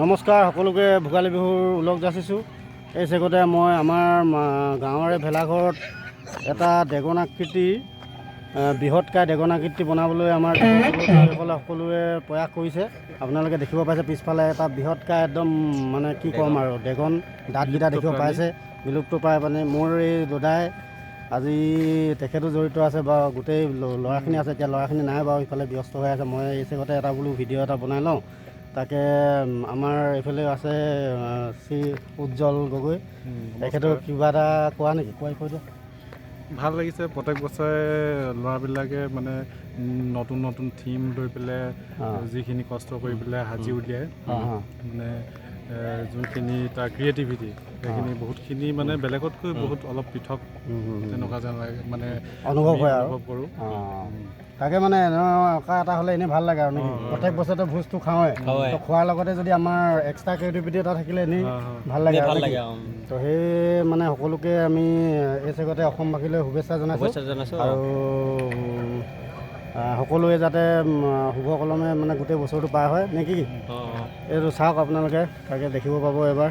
নমস্কাৰ সকলোকে ভোগালী বিহুৰ ওলগ যাচিছোঁ। এই চেগতে মই আমাৰ গাঁৱৰে ভেলাঘৰত এটা ড্ৰেগন আকৃতি বৃহৎকায় ড্ৰেগন আকৃতি বনাবলৈ আমাৰ সকলোৱে প্ৰয়াস কৰিছে। আপোনালোকে দেখিব পাইছে পিছফালে এটা বৃহৎকায় একদম মানে কি ক'ম আৰু ড্ৰেগন দাঁতকেইটা দেখিব পাইছে, বিলুপ্ত প্ৰায় মানে মোৰ এই দাদাই আজি তেখেতো জড়িত আছে বা গোটেই ল'ৰাখিনি আছে। এতিয়া ল'ৰাখিনি নাই বাৰু, ইফালে ব্যস্ত হৈ আছে। মই এই চেগতে এটা বোলো ভিডিঅ' এটা বনাই লওঁ। তাকে আমাৰ এইফালে আছে শ্ৰী উজ্জ্বল গগৈ, তেখেতৰ কিবা এটা কোৱা নেকি? কৈ দিয়ক। ভাল লাগিছে, প্ৰত্যেক বছৰে ল'ৰাবিলাকে মানে নতুন নতুন থিম লৈ পেলাই যিখিনি কষ্ট কৰি পেলাই সাজি উলিয়ায়, মানে যোনখিনি তাৰ ক্ৰিয়েটিভিটি সেইখিনি বহুতখিনি মানে বেলেগতকৈ বহুত অলপ পৃথক তেনেকুৱা যেন মানে অনুভৱ হয় আৰু অনুভৱ কৰোঁ। তাকে মানে এনেকুৱা এটা হ'লে এনেই ভাল লাগে আৰু নেকি? প্ৰত্যেক বছৰতে ভোজটো খাওঁৱে, খোৱাৰ লগতে যদি আমাৰ এক্সট্ৰা ক্ৰিয়েটিভিটি এটা থাকিলে এনেই ভাল লাগে তো সেই মানে সকলোকে আমি এই চেগতে অসমবাসীলৈ শুভেচ্ছা জনাইছোঁ। আৰু সকলোৱে যাতে শুভ কলমে মানে গোটেই বছৰটো পাৰ হয় নে কি? এইটো চাওক আপোনালোকে, তাকে দেখিব পাব এবাৰ।